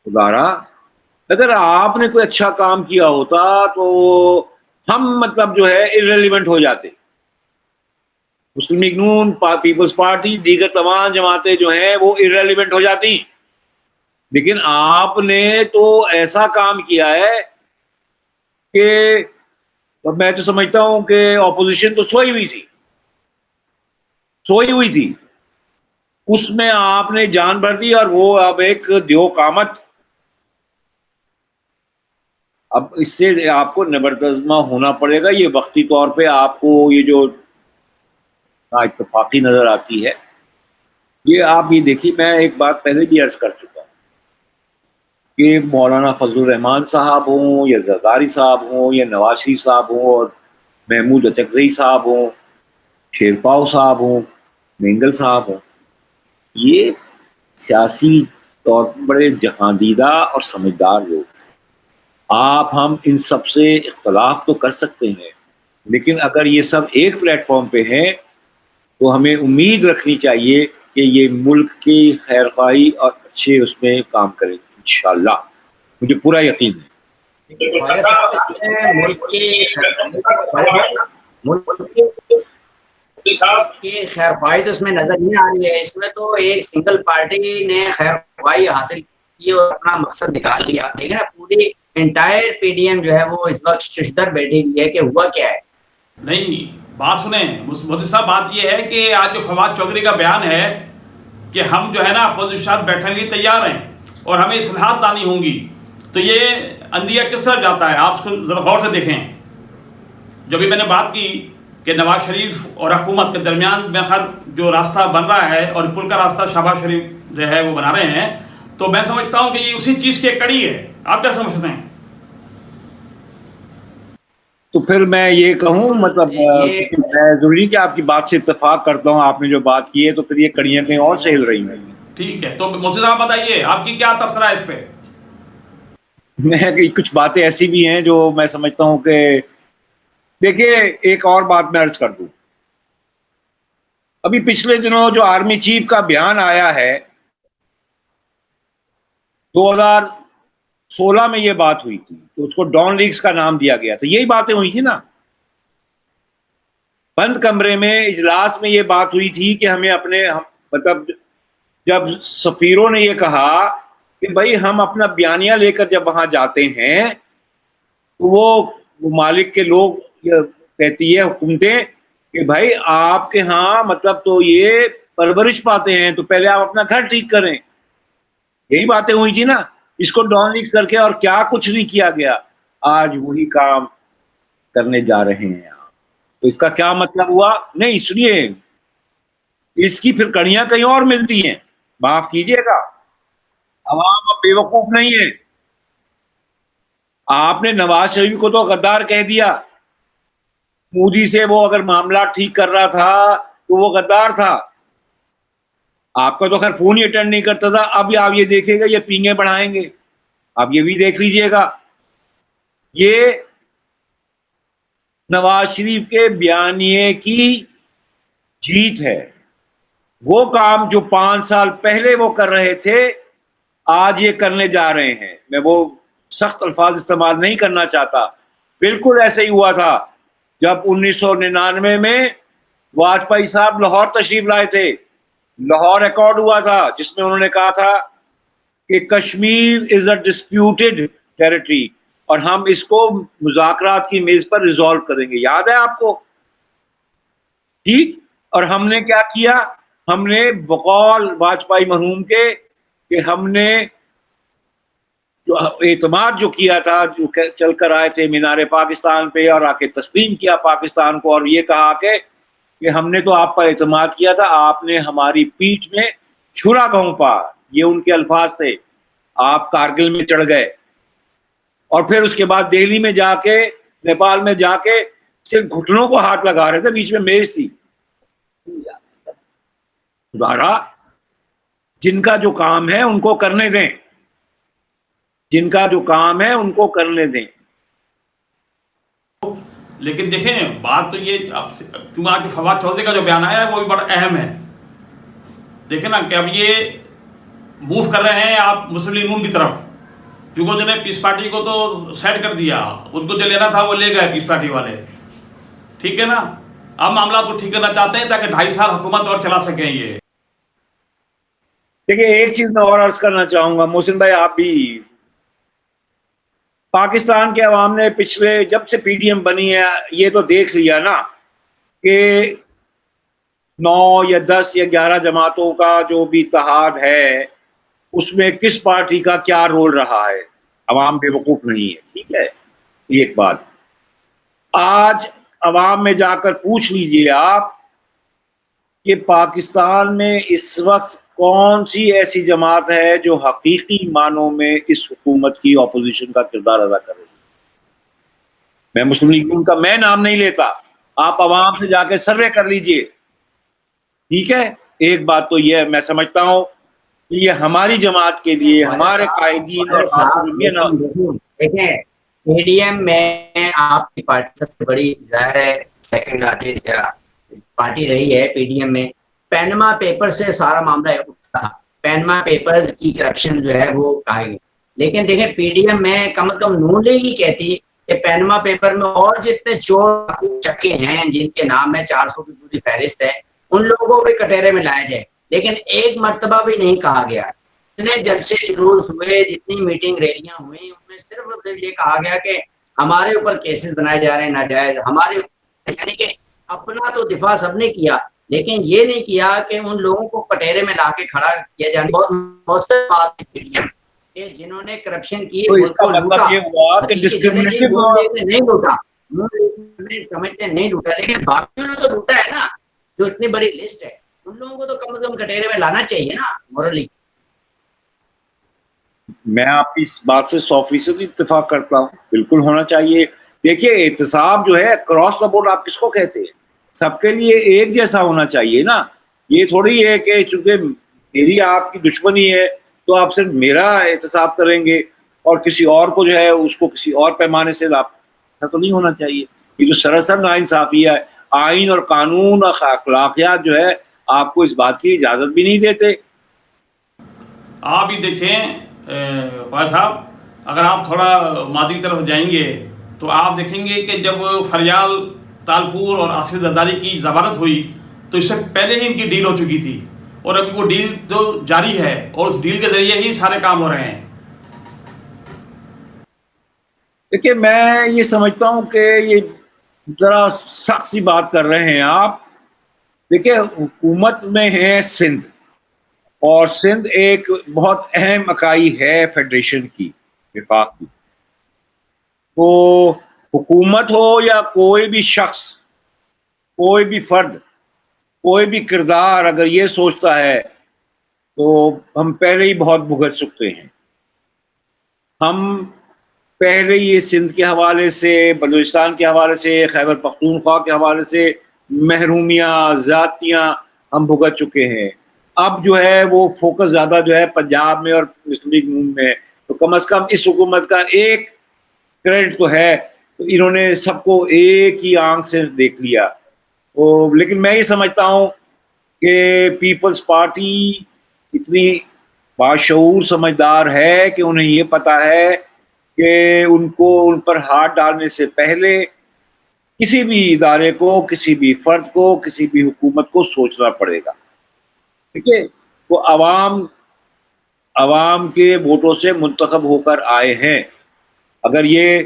خدارا اگر آپ نے کوئی اچھا کام کیا ہوتا تو ہم مطلب جو ہے irrelevant ہو جاتے. مسلم لیگ نون، پیپلز پارٹی، دیگر تمام جماعتیں جو ہیں وہ irrelevant ہو جاتی. لیکن آپ نے تو ایسا کام کیا ہے کہ میں تو سمجھتا ہوں کہ اپوزیشن تو سوئی ہوئی تھی، اس میں آپ نے جان بھر دی، اور وہ اب ایک دیو قامت. اب اس سے آپ کو نبردزمہ ہونا پڑے گا. یہ وقتی طور پہ آپ کو یہ جو اتفاقی نظر آتی ہے، یہ آپ یہ دیکھیے، میں ایک بات پہلے بھی عرض کر چکا ہوں کہ مولانا فضل الرحمان صاحب ہوں یا زرداری صاحب ہوں یا نواز شریف صاحب ہوں اور محمود اچکزئی صاحب ہوں، شیرپاؤ صاحب ہوں، مینگل صاحب ہوں، یہ سیاسی طور پر بڑے جہاندیدہ اور سمجھدار لوگ. آپ ہم ان سب سے اختلاف تو کر سکتے ہیں، لیکن اگر یہ سب ایک پلیٹ فارم پہ ہیں تو ہمیں امید رکھنی چاہیے کہ یہ ملک کی خیر خواہی اور اچھے اس میں کام کریں گے انشاءاللہ. مجھے پورا یقین ہے. خواجہ صاحب نے ملک کی خیر خواہی تو اس میں نظر نہیں آ رہی ہے. اس میں تو ایک سنگل پارٹی نے خیر خواہی حاصل کی اور اپنا مقصد نکال لیا. دیکھیں نا پوری انٹائر پی ڈی ایم جو ہے وہ اس وقت ششدر بیٹھی ہوئی ہے کہ ہوا کیا ہے. نہیں، بات سنیں مودی صاحب، بات یہ ہے کہ آج جو فواد چودھری کا بیان ہے کہ ہم جو ہے نا اپوزیشن ساتھ بیٹھنے کے لیے تیار ہیں اور ہمیں اصلاحات لانی ہوں گی، تو یہ اندیہ کس طرح جاتا ہے؟ آپ اس کو ذرا غور سے دیکھیں. جو بھی میں نے بات کی کہ نواز شریف اور حکومت کے درمیان میں خیر جو راستہ بن رہا ہے اور پل کا راستہ شہباز شریف جو ہے وہ بنا رہے ہیں، تو میں سمجھتا ہوں کہ یہ اسی چیز کی ایک کڑی ہے. آپ کیا سمجھتے ہیں؟ تو پھر میں یہ کہوں مطلب میں ضروری کہ آپ کی بات سے اتفاق کرتا ہوں. آپ نے جو بات کی ہے تو پھر یہ کڑیاں کہیں اور سے ہل رہی ہیں. ٹھیک ہے، تو محسن صاحب بتائیے آپ کی کیا تبصرہ ہے اس پہ؟ میں کچھ باتیں ایسی بھی ہیں جو میں سمجھتا ہوں کہ دیکھیے، ایک اور بات میں عرض کر دوں. ابھی پچھلے دنوں جو آرمی چیف کا بیان آیا ہے، 2016 میں یہ بات ہوئی تھی تو اس کو ڈان لیگز کا نام دیا گیا تھا. یہی باتیں ہوئی تھی نا، بند کمرے میں اجلاس میں یہ بات ہوئی تھی کہ ہمیں اپنے مطلب جب سفیروں نے یہ کہا کہ بھائی ہم اپنا بیانیہ لے کر جب وہاں جاتے ہیں تو وہ ممالک کے لوگ کہتی ہے حکومتیں کہ بھائی آپ کے ہاں مطلب تو یہ پرورش پاتے ہیں تو پہلے آپ اپنا گھر ٹھیک کریں. یہی باتیں ہوئی تھی نا. اس کو ڈان لیگز کر کے اور کیا کچھ نہیں کیا گیا. آج وہی کام کرنے جا رہے ہیں. تو اس کا کیا مطلب ہوا؟ نہیں سنیے، اس کی پھر کڑیاں کہیں اور ملتی ہیں. معاف کیجیے گا، عوام اب بیوقوف نہیں ہے. آپ نے نواز شریف کو تو غدار کہہ دیا. مودی سے وہ اگر معاملات ٹھیک کر رہا تھا تو وہ غدار تھا. آپ کا تو خیر فون ہی اٹینڈ نہیں کرتا تھا. اب آپ یہ دیکھے گا یہ پینگیں بڑھائیں گے. آپ یہ بھی دیکھ لیجئے گا. یہ نواز شریف کے بیانیے کی جیت ہے. وہ کام جو 5 سال پہلے وہ کر رہے تھے آج یہ کرنے جا رہے ہیں. میں وہ سخت الفاظ استعمال نہیں کرنا چاہتا. بالکل ایسے ہی ہوا تھا جب 1999 میں واجپئی صاحب لاہور تشریف لائے تھے. لاہور ایکارڈ ہوا تھا جس میں انہوں نے کہا تھا کہ کشمیر از اے ڈسپیوٹڈ ٹیریٹری اور ہم اس کو مذاکرات کی میز پر ریزالو کریں گے. یاد ہے آپ کو؟ ٹھیک. اور ہم نے کیا کیا؟ ہم نے بقول واجپئی مرحوم کے کہ ہم نے جو اعتماد جو کیا تھا، جو چل کر آئے تھے مینار پاکستان پہ اور آ کے تسلیم کیا پاکستان کو اور یہ کہا کہ ہم نے تو آپ پر اعتماد کیا تھا، آپ نے ہماری پیٹھ میں چھرا گھونپا. یہ ان کے الفاظ تھے. آپ کارگل میں چڑھ گئے اور پھر اس کے بعد دہلی میں جا کے نیپال میں جا کے صرف گھٹنوں کو ہاتھ لگا رہے تھے. بیچ میں میز تھی. دوبارہ جن کا جو کام ہے ان کو کرنے دیں. جن کا جو کام ہے ان کو کرنے دیں. لیکن دیکھیں بات تو یہ کیوں آج فواد چودھری کا جو بیان آیا ہے وہ بھی بڑا اہم ہے. دیکھیں نا کہ اب یہ موو کر رہے ہیں آپ مسلم لیگ نون کی طرف، کیونکہ انہوں نے پیس پارٹی کو تو سیٹ کر دیا. ان کو جو لینا تھا وہ لے گئے پیس پارٹی والے. ٹھیک ہے نا. اب معاملات کو ٹھیک کرنا چاہتے ہیں تاکہ 2.5 سال حکومت اور چلا سکیں. یہ دیکھیں ایک چیز میں اور عرض کرنا چاہوں گا محسن بھائی، آپ بھی پاکستان کے عوام نے پچھلے جب سے پی ڈی ایم بنی ہے یہ تو دیکھ لیا نا کہ 9 یا 10 یا 11 جماعتوں کا جو بھی اتحاد ہے اس میں کس پارٹی کا کیا رول رہا ہے. عوام بے وقوف نہیں ہے. ٹھیک ہے، یہ ایک بات. آج عوام میں جا کر پوچھ لیجئے آپ کہ پاکستان میں اس وقت کون سی ایسی جماعت ہے جو حقیقی معنوں میں اس حکومت کی اپوزیشن کا کردار ادا کر رہی ہے. میں مسلم لیگ کا میں نام نہیں لیتا. آپ عوام سے جا کے سروے کر لیجئے. ٹھیک ہے. ایک بات تو یہ ہے، میں سمجھتا ہوں یہ ہماری جماعت کے لیے ہمارے قائدین اور دیکھیں پی ڈی ایم میں آپ کی پارٹی سب سے بڑی ظاہر ہے سیکنڈ لارجسٹ پارٹی رہی ہے پی ڈی ایم میں. پینما پیپر سے سارا معاملہ اٹھا تھا, پینما پیپرز کی کرپشن جو ہے وہ کہا گئی. لیکن دیکھیں پی ڈی ایم میں کم از کم نون لیگ ہی کہتی کہ پینما پیپر میں اور جتنے چور چکے ہیں جن کے نام ہے 400 کی پوری فہرست ہے, ان لوگوں کو بھی کٹہرے میں لایا جائے. لیکن ایک مرتبہ بھی نہیں کہا گیا. جتنے جلسے جلوس ہوئے, جتنی میٹنگ ریلیاں ہوئی, ان میں صرف اور صرف یہ کہا گیا کہ ہمارے اوپر کیسز بنائے جا رہے ہیں ناجائز ہمارے, یعنی کہ اپنا تو دفاع سب نے کیا لیکن یہ نہیں کیا کہ ان لوگوں کو کٹہرے میں لا کے کھڑا کیا جائے. بہت مؤثر بات کہ جنہوں نے کرپشن کی تو اس کا مطلب یہ ہوا کہ ڈسکریمنیٹو نہیں لوٹا, سمجھتے نہیں لوٹا, لیکن باقیوں نے تو لوٹا ہے نا. جو اتنی بڑی لسٹ ہے ان لوگوں کو تو کم از کم کٹہرے میں لانا چاہیے نا مورلی. میں آپ کی اس بات سے 100% اتفاق کرتا ہوں, بالکل ہونا چاہیے. دیکھیے احتساب جو ہے کراس دا بورڈ آپ کس کو کہتے ہیں, سب کے لیے ایک جیسا ہونا چاہیے نا. یہ تھوڑی ہے کہ چونکہ میری آپ کی دشمنی ہے تو آپ صرف میرا احتساب کریں گے اور کسی اور کو جو ہے اس کو کسی اور پیمانے سے آپ, ایسا تو نہیں ہونا چاہیے. یہ جو سراسر ناانصافی ہے, آئین اور قانون اور اخلاقیات جو ہے آپ کو اس بات کی اجازت بھی نہیں دیتے. آپ ہی دیکھیں فواز صاحب, اگر آپ تھوڑا ماضی کی طرف جائیں گے تو آپ دیکھیں گے کہ جب فریال تالپور اور آصف زرداری کی ضمانت ہوئی تو اس سے پہلے ہی ان کی ڈیل ہو چکی تھی, اور ابھی وہ ڈیل جو جاری ہے اور اس ڈیل کے ذریعے ہی سارے کام ہو رہے ہیں. دیکھیے میں یہ سمجھتا ہوں کہ یہ ذرا سخت سی بات کر رہے ہیں آپ. دیکھیے حکومت میں ہے سندھ, اور سندھ ایک بہت اہم اکائی ہے فیڈریشن کی, وفاق کی. تو حکومت ہو یا کوئی بھی شخص, کوئی بھی فرد, کوئی بھی کردار اگر یہ سوچتا ہے تو ہم پہلے ہی بہت بھگت چکے ہیں. ہم پہلے یہ سندھ کے حوالے سے, بلوچستان کے حوالے سے, خیبر پختونخوا کے حوالے سے محرومیاں, زیادتیاں ہم بھگت چکے ہیں. اب جو ہے وہ فوکس زیادہ جو ہے پنجاب میں اور مسلم لیگ نون میں, تو کم از کم اس حکومت کا ایک کریڈٹ تو ہے, تو انہوں نے سب کو ایک ہی آنکھ سے دیکھ لیا. لیکن میں یہ سمجھتا ہوں کہ پیپلز پارٹی اتنی باشعور سمجھدار ہے کہ انہیں یہ پتا ہے کہ ان کو ان پر ہاتھ ڈالنے سے پہلے کسی بھی ادارے کو, کسی بھی فرد کو, کسی بھی حکومت کو سوچنا پڑے گا. ٹھیک ہے, وہ عوام کے ووٹوں سے منتخب ہو کر آئے ہیں. اگر یہ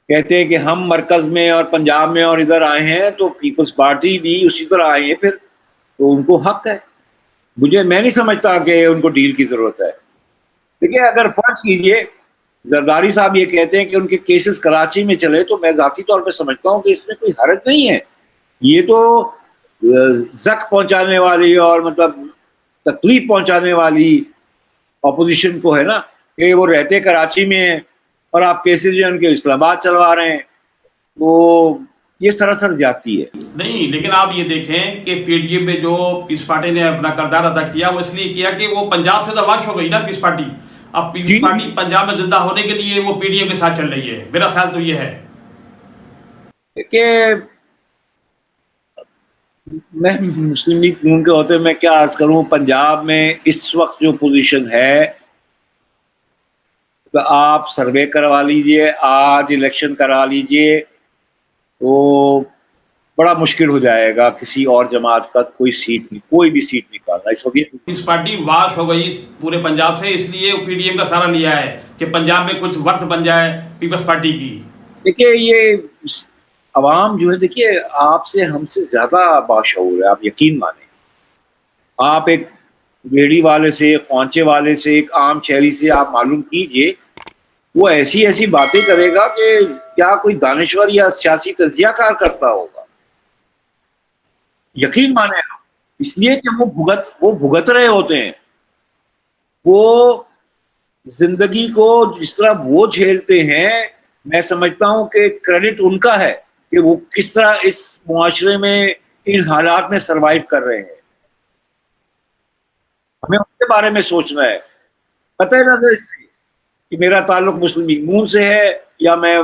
کہتے ہیں کہ ہم مرکز میں اور پنجاب میں اور ادھر آئے ہیں تو پیپلز پارٹی بھی اسی طرح آئے ہیں, پھر تو ان کو حق ہے. میں نہیں سمجھتا کہ ان کو ڈیل کی ضرورت ہے. دیکھیے اگر فرض کیجئے زرداری صاحب یہ کہتے ہیں کہ ان کے کیسز کراچی میں چلے, تو میں ذاتی طور پہ سمجھتا ہوں کہ اس میں کوئی حرج نہیں ہے. یہ تو زخم پہنچانے والی اور مطلب تکلیف پہنچانے والی اپوزیشن کو ہے نا, کہ وہ رہتے کراچی میں ہیں اور آپ کیسز جو ان کے اسلام آباد چلوا رہے ہیں, تو یہ سراسر زیادتی ہے. نہیں, لیکن آپ یہ دیکھیں کہ پی ڈی ایم میں جو پیس پارٹی نے اپنا کردار ادا کیا وہ اس لیے کیا کہ وہ پنجاب سے دواش ہو گئی نا پیس پارٹی. اب پیس پارٹی پنجاب میں زندہ ہونے کے لیے وہ پی ڈی ایم کے ساتھ چل رہی ہے. میرا خیال تو یہ ہے کہ میں مسلم لیگ نون کے ہوتے میں کیا عرض کروں, پنجاب میں اس وقت جو پوزیشن ہے تو آپ سروے کروا لیجئے, آج الیکشن کرا لیجئے, تو بڑا مشکل ہو جائے گا کسی اور جماعت کا کوئی بھی سیٹ نکالنا. اس وقت پیس پارٹی واش ہو گئی پورے پنجاب سے, اس لیے پی ڈی ایم کا سہارا لیا ہے کہ پنجاب میں کچھ ورتھ بن جائے پیپلز پارٹی کی. دیکھیے یہ عوام جو ہے, دیکھیے آپ سے ہم سے زیادہ باشعور ہے, آپ یقین مانیں. آپ ایک ریڑھی والے سے, خوانچے والے سے, ایک عام شہری سے آپ معلوم کیجئے, وہ ایسی ایسی باتیں کرے گا کہ کیا کوئی دانشور یا سیاسی تجزیہ کار کرتا ہوگا. یقین مانیں آپ, اس لیے کہ وہ بھگت رہے ہوتے ہیں. وہ زندگی کو جس طرح وہ جھیلتے ہیں, میں سمجھتا ہوں کہ کریڈٹ ان کا ہے کہ وہ کس طرح اس معاشرے میں ان حالات میں سروائیو کر رہے ہیں. ہمیں ان سے کے بارے میں سوچنا ہے، قطع نظر اس سے کہ میرا تعلق مسلم لیگ نون سے ہے یا میں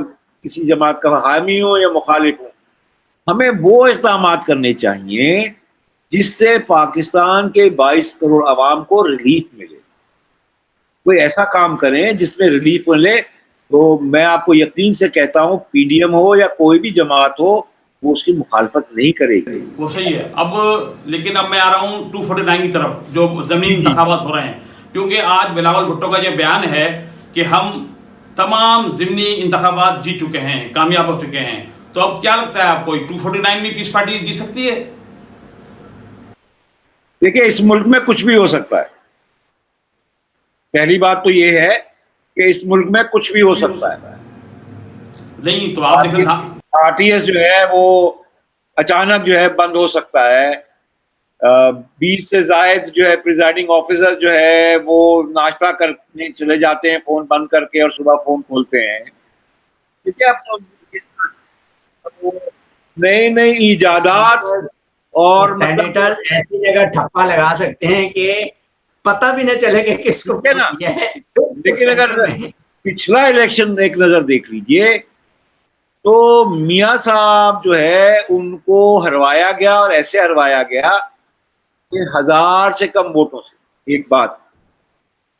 کسی جماعت کا حامی ہوں یا مخالف ہوں. ہمیں وہ اقدامات کرنے چاہیے جس سے پاکستان کے 22 کروڑ عوام کو ریلیف ملے. کوئی ایسا کام کریں جس میں ریلیف ملے. تو میں آپ کو یقین سے کہتا ہوں پی ڈی ایم ہو یا کوئی بھی جماعت ہو وہ اس کی مخالفت نہیں کرے گی. وہ صحیح ہے. لیکن اب میں آ رہا ہوں 249 کی طرف جو ضمنی انتخابات ہو رہے ہیں، کیونکہ آج بلاول بھٹو کا یہ بیان ہے کہ ہم تمام ضمنی انتخابات جیت چکے ہیں، کامیاب ہو چکے ہیں. تو اب کیا لگتا ہے آپ کو 249 میں پیس پارٹی جیت سکتی ہے؟ دیکھیں اس ملک میں کچھ بھی ہو سکتا ہے. پہلی بات تو یہ ہے کہ اس ملک میں کچھ بھی ہو سکتا ہے. نہیں تو آپ دیکھیں آر ٹی ایس جو ہے وہ اچانک جو ہے بند ہو سکتا ہے. 20 سے زائد جو ہے پریزائڈنگ آفیسر جو ہے وہ ناشتہ کرنے چلے جاتے ہیں فون بند کر کے اور صبح فون کھولتے ہیں. ٹھیک ہے، اب نئی نئی ایجادات اور سینیٹر ایسی جگہ ٹھپا لگا سکتے ہیں کہ پتہ بھی نہ چلے کہ کس کو نا. دیا ہے. لیکن اگر پچھلا الیکشن ایک نظر دیکھ لیجئے تو میاں صاحب جو ہے ان کو ہروایا گیا اور ایسے ہروایا گیا کہ 1000 سے کم ووٹوں سے. ایک بات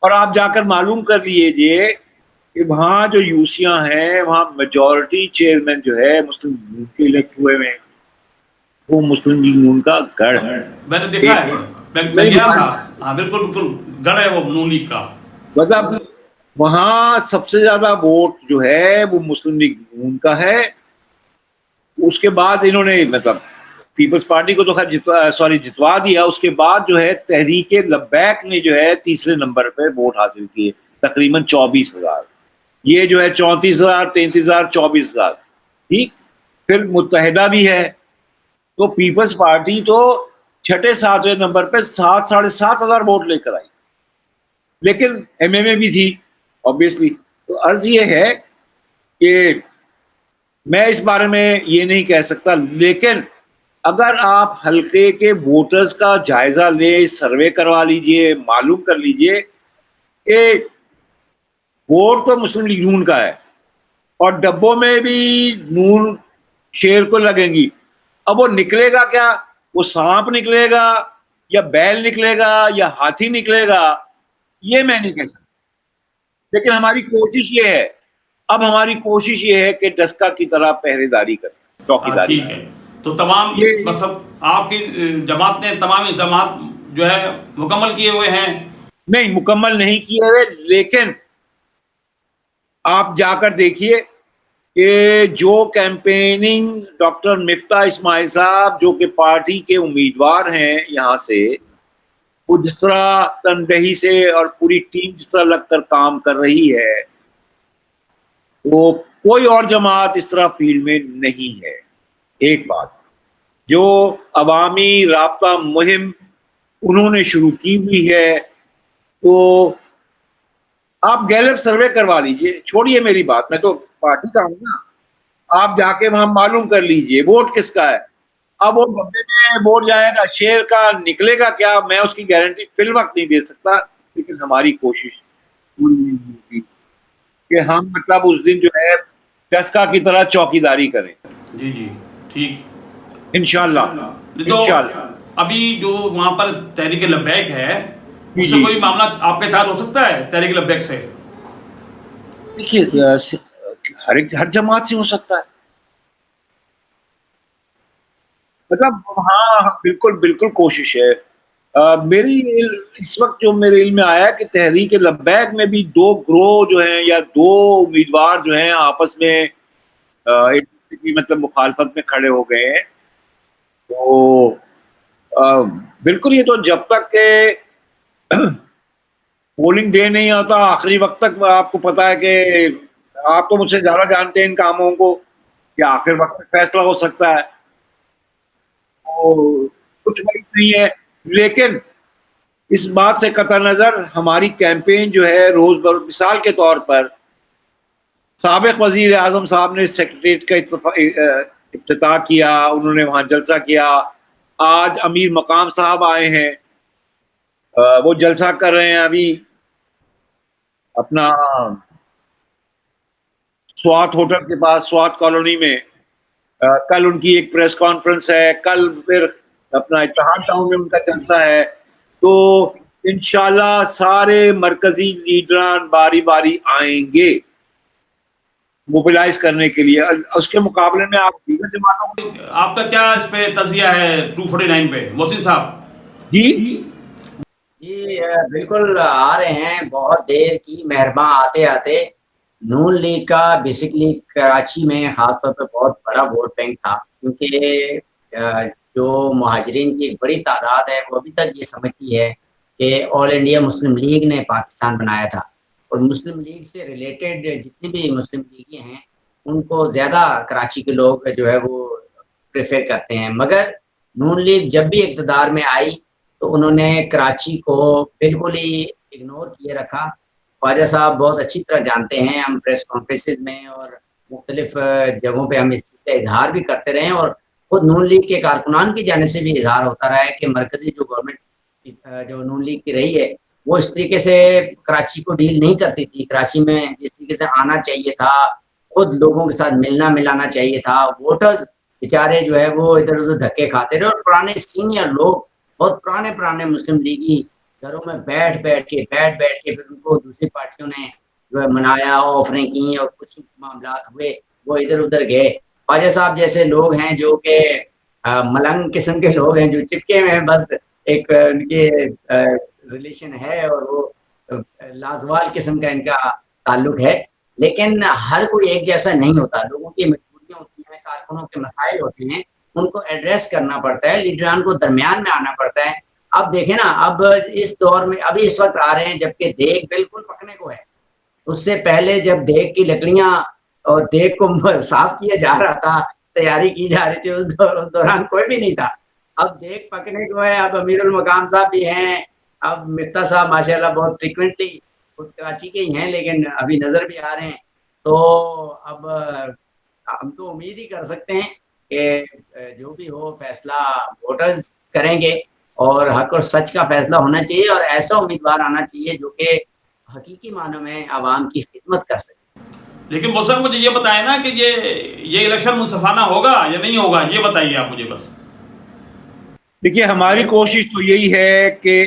اور آپ جا کر معلوم کر لیجئے کہ وہاں جو یوسیاں ہیں وہاں میجورٹی چیئرمین جو ہے مسلم لیگ کے الیکٹ ہوئے ہیں، وہ مسلم لیگ نون کا گڑھ ہے. میں نے دیکھا ہے، میں گیا تھا. ہاں بالکل بالکل گڑھ ہے وہ نون لیگ کا. مطلب وہاں سب سے زیادہ ووٹ جو ہے وہ مسلم لیگ نون کا ہے. اس کے بعد انہوں نے مطلب پیپلز پارٹی کو تو خیر جتوا دیا. اس کے بعد جو ہے تحریک لبیک نے جو ہے تیسرے نمبر پہ ووٹ حاصل کیے تقریباً 24,000. یہ جو ہے 34,000 33,000 24,000. ٹھیک، پھر متحدہ بھی ہے تو پیپلز پارٹی تو چھٹے 7ویں نمبر پہ 7,500 ووٹ لے کر آئی. لیکن ایم اے بھی تھی obviously. تو عرض یہ ہے کہ میں اس بارے میں یہ نہیں کہہ سکتا، لیکن اگر آپ حلقے کے ووٹرز کا جائزہ لیں، سروے کروا لیجئے، معلوم کر لیجئے کہ ووٹ تو مسلم لیگ نون کا ہے اور ڈبوں میں بھی نون شیر کو لگیں گی. اب وہ نکلے گا کیا؟ وہ سانپ نکلے گا یا بیل نکلے گا یا ہاتھی نکلے گا یہ میں نہیں کہہ سکتا. لیکن ہماری کوشش یہ ہے، اب ہماری کوشش یہ ہے کہ ڈسکا کی طرح پہرے داری کریں، چوکی داری. ٹھیک ہے. تو تمام مطلب آپ کی جماعت نے تمام الزامات جو ہے مکمل کیے ہوئے ہیں؟ نہیں مکمل نہیں کیے ہوئے، لیکن آپ جا کر دیکھیے کہ جو کیمپیننگ ڈاکٹر مفتاح اسماعیل صاحب جو کہ پارٹی کے امیدوار ہیں یہاں سے، وہ جس طرح تندہی سے اور پوری ٹیم جس طرح لگ کر کام کر رہی ہے وہ کوئی اور جماعت اس طرح فیلڈ میں نہیں ہے. ایک بات جو عوامی رابطہ مہم انہوں نے شروع کی ہوئی ہے تو آپ گیلپ سروے کروا لیجئے. چھوڑیے میری بات، میں تو پارٹی کا ہوں نا. آپ جا کے وہاں معلوم کر لیجئے ووٹ کس کا ہے. اب وہ ڈبے میں ووٹ جائے گا، شیر کا نکلے گا کیا میں اس کی گارنٹی فی الوقت نہیں دے سکتا. لیکن ہماری کوشش پوری نہیں ہوگی کہ ہم مطلب اس دن جو ہے ڈسکا کی طرح چوکی داری کریں. جی جی ٹھیک انشاءاللہ. تو ابھی جو وہاں پر تحریک لبیک ہے اس سے جی. کوئی معاملہ آپ کے تحت ہو سکتا ہے تحریک لبیک سے؟ دیکھیے ہر جماعت سے ہو سکتا ہے. مطلب ہاں بالکل بالکل کوشش ہے. میری اس وقت جو میرے علم میں آیا کہ تحریک لبیک میں بھی 2 گروہ جو ہیں یا 2 امیدوار جو ہیں آپس میں مطلب مخالفت میں کھڑے ہو گئے ہیں. تو بالکل یہ تو جب تک کہ پولنگ ڈے نہیں آتا آخری وقت تک آپ کو پتا ہے کہ آپ تو مجھ سے زیادہ جانتے ہیں ان کاموں کو کہ آخر وقت تک فیصلہ ہو سکتا ہے. کچھ وقت نہیں ہے. لیکن اس بات سے قطع نظر ہماری کیمپین جو ہے روز بر مثال کے طور پر سابق وزیر اعظم صاحب نے سیکریٹریٹ کا افتتاح کیا، انہوں نے وہاں جلسہ کیا. آج امیر مقام صاحب آئے ہیں. وہ جلسہ کر رہے ہیں ابھی اپنا سوات ہوٹل کے پاس، سوات کالونی میں. کل ان کی ایک پریس کانفرنس ہے، کل پھر اپنا اتحاد ٹاؤن میں ان کا جلسہ ہے. تو انشاءاللہ سارے مرکزی لیڈران باری باری آئیں گے موبلائز کرنے کے لیے. اس کے مقابلے میں آپ دیگر جماعتوں کو آپ کا کیا اس پہ تجزیہ ہے 249 پہ محسن صاحب؟ جی جی بالکل آ رہے ہیں، بہت دیر کی مہرباں آتے آتے. نون لیگ کا بیسکلی کراچی میں خاص طور پہ بہت بڑا ووٹ بینک تھا، کیونکہ جو مہاجرین کی ایک بڑی تعداد ہے وہ ابھی تک یہ سمجھتی ہے کہ آل انڈیا مسلم لیگ نے پاکستان بنایا تھا، اور مسلم لیگ سے ریلیٹڈ جتنی بھی مسلم لیگیں ہیں ان کو زیادہ کراچی کے لوگ جو ہے وہ پریفر کرتے ہیں. مگر نون لیگ جب بھی اقتدار میں آئی تو انہوں نے کراچی کو بالکل ہی اگنور کیے رکھا. خواجہ صاحب بہت اچھی طرح جانتے ہیں، ہم پریس کانفرنسز میں اور مختلف جگہوں پہ ہم اس چیز کا اظہار بھی کرتے رہے، اور خود نون لیگ کے کارکنان کی جانب سے بھی اظہار ہوتا رہا ہے کہ مرکزی جو گورنمنٹ جو نون لیگ کی رہی ہے وہ اس طریقے سے کراچی کو ڈیل نہیں کرتی تھی. کراچی میں جس طریقے سے آنا چاہیے تھا، خود لوگوں کے ساتھ ملنا ملانا چاہیے تھا، ووٹرز بیچارے جو ہے وہ ادھر ادھر دھکے کھاتے رہے. اور پرانے سینئر لوگ، بہت پرانے مسلم لیگی گھروں میں بیٹھ بیٹھ کے پھر ان کو دوسری پارٹیوں نے جو ہے منایا، آفریں کی، اور کچھ معاملات ہوئے وہ ادھر ادھر گئے. خواجہ صاحب جیسے لوگ ہیں جو کہ ملنگ قسم کے لوگ ہیں، جو چپکے میں بس ایک ان کے ریلیشن ہے اور وہ لازوال قسم کا ان کا تعلق ہے. لیکن ہر کوئی ایک جیسا نہیں ہوتا، لوگوں کی مجبوریاں ہوتی ہیں، کارکنوں کے مسائل ہوتے ہیں، ان کو ایڈریس کرنا پڑتا ہے، لیڈران کو درمیان میں آنا پڑتا ہے. اب دیکھیں نا، اب اس دور میں ابھی اس وقت آ رہے ہیں جبکہ دیگ بالکل پکنے کو ہے. اس سے پہلے جب دیگ کی لکڑیاں اور دیگ کو صاف کیا جا رہا تھا، تیاری کی جا رہی تھی، اس دوران کوئی بھی نہیں تھا. اب دیگ پکنے کو ہے، اب امیر المقام صاحب بھی ہیں، اب مفتاح صاحب ماشاءاللہ بہت فریکوینٹلی خود کراچی کے ہی ہیں لیکن ابھی نظر بھی آ رہے ہیں. تو اب ہم تو امید ہی کر سکتے ہیں کہ جو بھی ہو فیصلہ ووٹرز کریں گے، اور حق اور سچ کا فیصلہ ہونا چاہیے، اور ایسا امیدوار آنا چاہیے جو کہ حقیقی معنوں میں عوام کی خدمت کر سکے. لیکن موسم مجھے یہ بتائیں نا کہ یہ الیکشن منصفانہ ہوگا یا نہیں ہوگا، یہ بتائیے آپ مجھے بس. دیکھیے ہماری کوشش تو یہی ہے کہ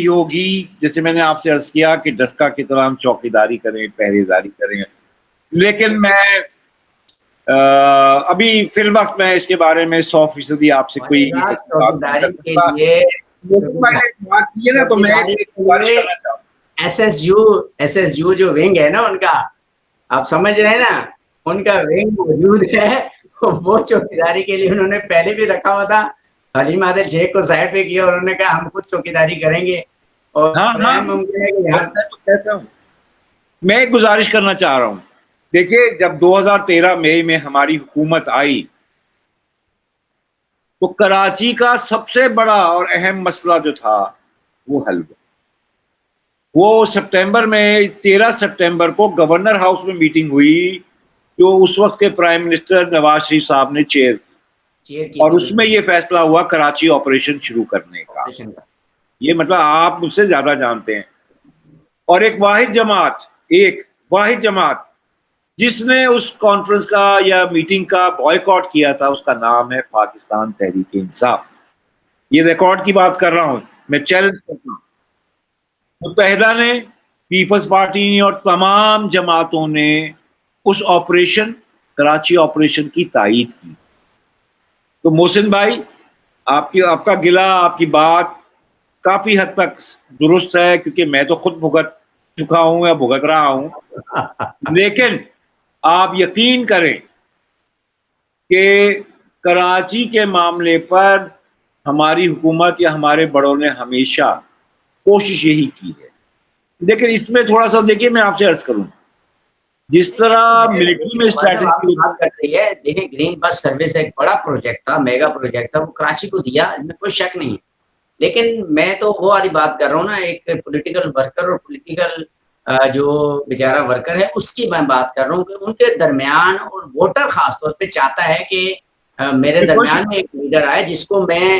ہوگی، جیسے میں نے آپ سے عرض کیا کہ ڈسکا کی طرح ہم چوکیداری کریں، پہرے داری کریں. لیکن میں ابھی فی الوقت میں اس کے بارے میں 100% آپ سے کوئی چوکیداری کے لیے بات کی ہے نا، تو میں گزارش کرنا چاہتا ہوں ایس ایس یو جو ونگ ہے نا ان کا، آپ سمجھ رہے ہیں نا، ان کا ونگ موجود ہے. وہ چوکیداری کے لیے انہوں نے پہلے بھی رکھا ہوا تھا، حلیم عادل شیخ کو سائڈ پہ کیا اور انہوں نے کہا ہم خود چوکیداری کریں گے. اور ممکن ہے کہ میں ایک گزارش کرنا چاہ رہا ہوں. دیکھیے جب 2013 مئی میں ہماری حکومت آئی تو کراچی کا سب سے بڑا اور اہم مسئلہ جو تھا وہ حل ہوا. وہ سپٹمبر میں 13 سپٹمبر کو گورنر ہاؤس میں میٹنگ ہوئی جو اس وقت کے پرائم منسٹر نواز شریف صاحب نے چیئر کی، اور اس میں یہ فیصلہ ہوا کراچی آپریشن شروع کرنے کا. یہ مطلب آپ مجھ سے زیادہ جانتے ہیں. اور ایک واحد جماعت جس نے اس کانفرنس کا یا میٹنگ کا بائیکاٹ کیا تھا، اس کا نام ہے پاکستان تحریک انصاف. یہ ریکارڈ کی بات کر رہا ہوں، میں چیلنج کرتا ہوں. متحدہ نے، پیپلز پارٹی اور تمام جماعتوں نے اس آپریشن کراچی آپریشن کی تائید کی. تو محسن بھائی آپ کا گلہ، آپ کی بات کافی حد تک درست ہے، کیونکہ میں تو خود بھگت چکا ہوں یا بھگت رہا ہوں. لیکن آپ یقین کریں کہ کراچی کے معاملے پر ہماری حکومت یا ہمارے بڑوں نے ہمیشہ کوشش یہی کی ہے. لیکن اس میں تھوڑا سا دیکھیے، میں آپ سے عرض کروں، جس طرح ملٹری میں اسٹریٹجی بات کر رہی ہے، دیکھیں گرین بس سروس ایک بڑا پروجیکٹ تھا، میگا پروجیکٹ تھا، وہ کراچی کو دیا، اس میں کوئی شک نہیں ہے. لیکن میں تو وہ والی بات کر رہا ہوں نا، ایک پولیٹیکل ورکر اور پولیٹیکل جو بیچارہ ورکر ہے اس کی میں بات کر رہا ہوں کہ ان کے درمیان، اور ووٹر خاص طور پہ چاہتا ہے کہ میرے درمیان میں ایک لیڈر آئے جس کو میں